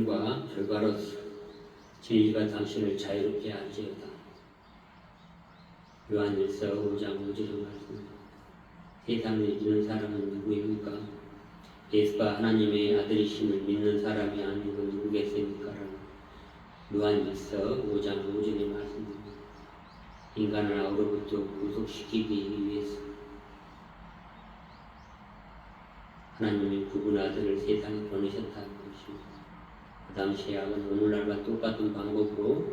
삶과 결과로서 진리가 당신을 자유롭게 할지어다. 요한일서 5장 5절의 말씀입니다. 세상을 이기는 사람은 누구입니까? 예수가 하나님의 아들이심을 믿는 사람이 아니고 누구겠습니까? 요한일서 5장 5절의 말씀입니다. 인간을 악으로부터 구속시키기 위해서 하나님이 그분 아들을 세상에 보내셨다는 것입니다. 그 당시 악은 오늘날과 똑같은 방법으로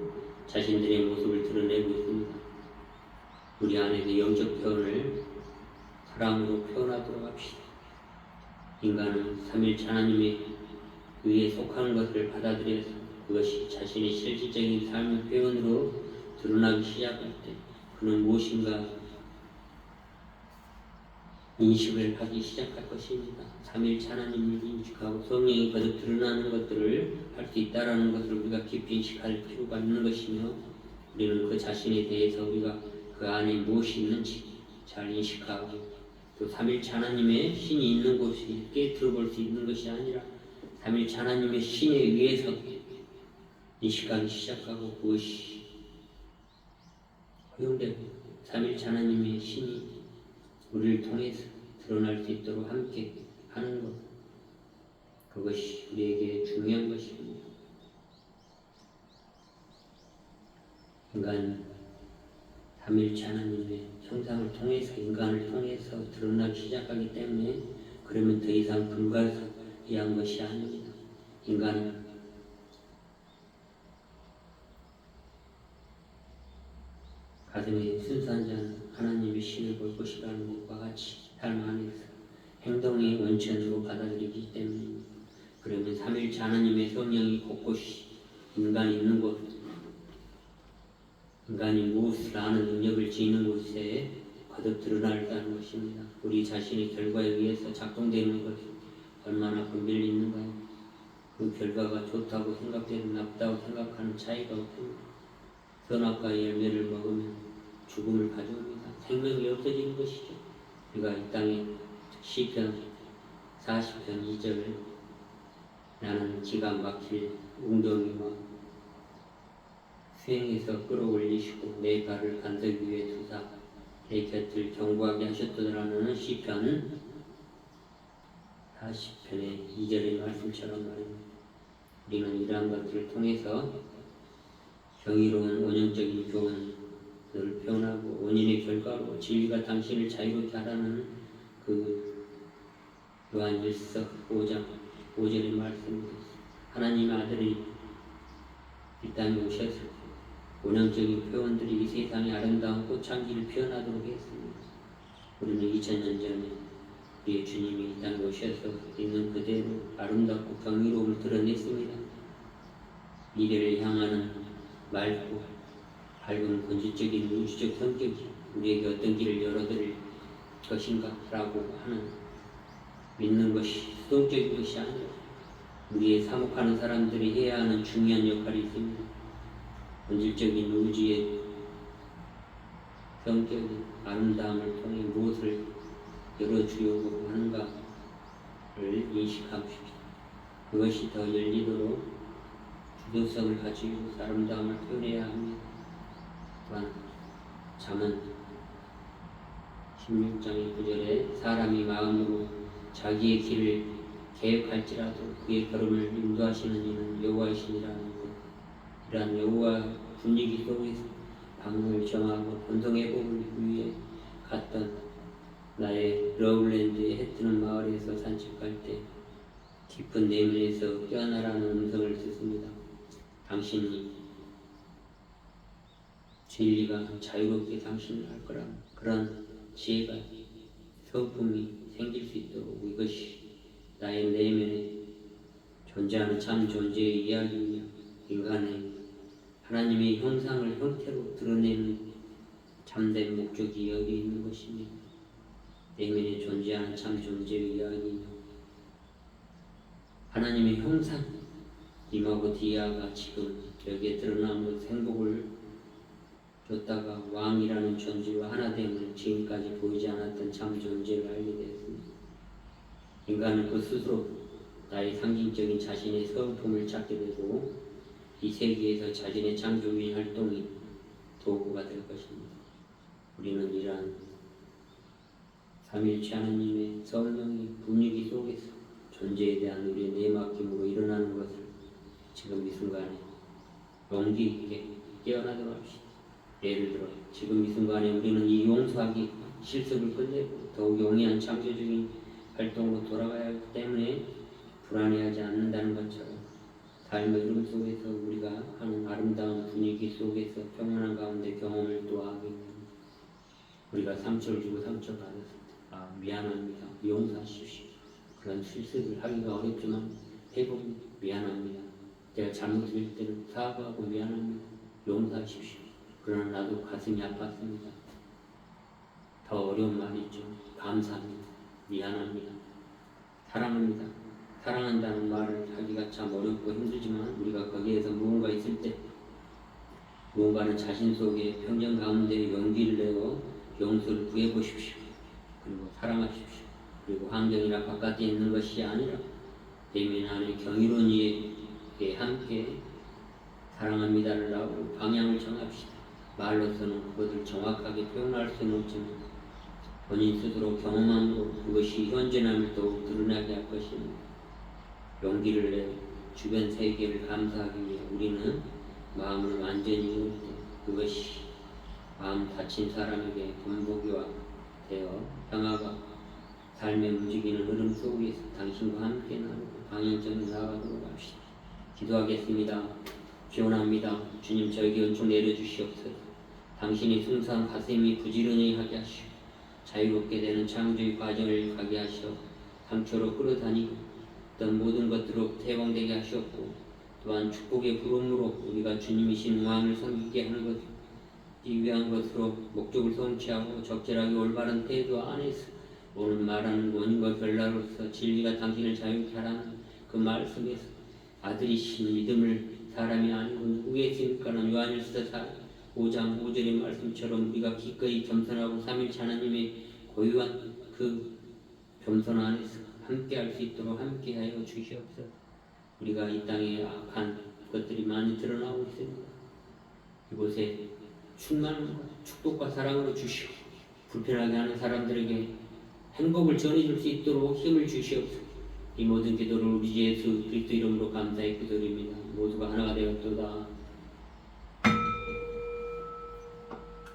자신들의 모습을 드러내고 있습니다. 우리 안에서 영적 표현을 사랑으로 표현하도록 합시다. 인간은 삼일체 하나님의 의에 속하는 것을 받아들여서 그것이 자신의 실질적인 삶의 표현으로 드러나기 시작할 때 그는 무엇인가 인식을 하기 시작할 것입니다. 삼일체 하나님을 인식하고 성령이 거듭 드러나는 것들을 할 수 있다는 것을 우리가 깊이 인식할 필요가 있는 것이며, 우리는 그 자신에 대해서 우리가 그 안에 무엇이 있는지 잘 인식하고, 또 삼일체 하나님의 신이 있는 곳이 들어볼 수 있는 것이 아니라 삼일체 하나님의 신에 의해서 인식하기 시작하고, 그것이 허용되고 삼일체 하나님의 신이 우리를 통해서 드러날 수 있도록 함께 하는 것, 그것이 우리에게 중요한 것입니다. 인간 삼일체 하나님의 형상을 통해서, 인간을 통해서 드러나기 시작하기 때문에, 그러면 더 이상 불가피한 것이 아닙니다. 인간은 가슴에 순수한 자는 하나님의 신을 볼 것이라는 것과 같이 삶 안에서 행동의 원천으로 받아들이기 때문입니다. 그러면 삼일체 하나님의 성령이 곳곳이 인간이 있는 곳, 인간이 무엇을 아는 능력을 지니는 곳에 거듭 드러난다는 것입니다. 우리 자신의 결과에 의해서 작동되는 것이 얼마나 분별이 있는가요? 그 결과가 좋다고 생각되고 나쁘다고 생각하는 차이가 없습니다. 선악과의 열매를 먹으면 죽음을 가져옵니다. 생명이 없어지는 것이죠. 우리가 이 땅에 시편 40편 2절, 나는 기가 막힐 웅덩이와 수행해서 끌어올리시고 내 발을 간섭 위에 두사 내 곁을 견고하게 하셨더라는 시편 40편의 2절의 말씀처럼 말입니다. 우리는 이러한 것들을 통해서 경이로운 원형적인 교훈을 표현하고, 원인의 결과로 진리가 당신을 자유롭게 하라는 그 요한일서 5장 5절의 말씀입니다. 하나님의 아들이 이 땅에 오셔서 원형적인 표현들이 이 세상의 아름다운 꽃향기를 표현하도록 했습니다. 우리는 2000년 전에 우리의 주님이 이 땅에 오셔서 있는 그대로 아름답고 경이로움을 드러냈습니다. 미래를 향하는 맑고 밝은 본질적인 우주적 성격이 우리에게 어떤 길을 열어드릴 것인가 라고 하는, 믿는 것이 수동적인 것이 아니라 우리의 사목하는 사람들이 해야 하는 중요한 역할이 있습니다. 본질적인 우주의 성격이 아름다움을 통해 무엇을 열어주려고 하는가를 인식합시다. 그것이 더 열리도록 주도성을 가지고 아름다움을 표현해야 합니다. 또한 잠언 16장의 9절에 사람이 마음으로 자기의 길을 계획할지라도 그의 걸음을 인도하시는 이는 여호와이시니라는 것, 이러한 여호와 분위기 속에서 방법을 정하고 번성해보기 위해 갔던 나의 러블랜드의 해뜨는 마을에서 산책할 때 깊은 내면에서 깨어나라는 음성을 듣습니다. 당신이 진리가 자유롭게 당신을 할 거라, 그런 지혜가, 성품이 생길 수 있도록, 이것이 나의 내면에 존재하는 참 존재의 이야기이며 인간의 하나님의 형상을 형태로 드러내는 참된 목적이 여기 있는 것입니다. 내면에 존재하는 참 존재의 이야기이며 하나님의 형상, 임하고 디아가 지금 여기에 드러나는 행복을 줬다가 왕이라는 존재와 하나됨을 지금까지 보이지 않았던 참 존재를 알게 되었습니다. 인간은 그 스스로 나의 상징적인 자신의 성품을 찾게 되고 이 세계에서 자신의 창조적인 활동이 도구가 될 것입니다. 우리는 이러한 삼일체 하나님의 성령의 분위기 속에서 존재에 대한 우리의 내맡김으로 일어나는 것을 지금 이 순간에 용기 있게 깨어나도록 합시다. 예를 들어 지금 이 순간에 우리는 이 용서하기 실습을 끝내고 더욱 용이한 창조적인 활동으로 돌아가야 하기 때문에 불안해하지 않는다는 것처럼 삶의 흐름 속에서 우리가 하는 아름다운 분위기 속에서 평온한 가운데 경험을 또 하게 됩니다. 우리가 상처를 주고 상처받았을 때 미안합니다. 용서하십시오. 그런 실습을 하기가 어렵지만 해보면 미안합니다. 내가 잘못할 때는 사과하고 미안합니다. 용서하십시오. 그러나 나도 가슴이 아팠습니다. 더 어려운 말이 있죠. 감사합니다. 미안합니다. 사랑합니다. 사랑한다는 말을 하기가 참 어렵고 힘들지만 우리가 거기에서 무언가 있을 때 무언가는 자신 속에 평정 가운데 용기를 내어 용서를 구해보십시오. 그리고 사랑하십시오. 그리고 환경이나 바깥에 있는 것이 아니라 대면 안에 경이로운 이에게 함께 사랑합니다를 하고 방향을 정합시다. 말로서는 그것을 정확하게 표현할 수는 없지만 본인 스스로 경험함으로 그것이 현존함을 더욱 드러나게 할 것입니다. 용기를 내 주변 세계를 감사하기 위해 우리는 마음을 완전히 열때 그것이 마음 다친 사람에게 본보기와 되어 평화가 삶의 움직이는 흐름 속에서 당신과 함께 나누고 방향성을 나아가도록 합시다. 기도하겠습니다. 기원합니다. 주님 저에게 은총 내려주시옵소서. 당신이 순수한 가슴이 부지런히 하게 하시고 자유롭게 되는 창조의 과정을 가게 하시어 상처로 끌어다니고 어떤 모든 것들로 태방되게 하시었고 또한 축복의 부름으로 우리가 주님이신 왕을 섬기게 하는 것 이 위한 것으로 목적을 성취하고 적절하게 올바른 태도 안에서 오늘 말하는 원인과 결과로서 진리가 당신을 자유케 하라는 그 말씀에서 아들이신 믿음을 사람이 아니고 누구겠습니까는 요한일서 5장 5절의 말씀처럼 우리가 기꺼이 겸손하고 삼일체 하나님의 고유한 그 겸손 안에서 함께할 수 있도록 함께하여 주시옵소서. 우리가 이 땅에 악한 것들이 많이 드러나고 있습니다. 이곳에 충만한 축복과 사랑으로 주시고 불편하게 하는 사람들에게 행복을 전해줄 수 있도록 힘을 주시옵소서. 이 모든 기도를 우리 예수 그리스도 이름으로 감사히 기도드립니다. 모두가 하나가 되었도다.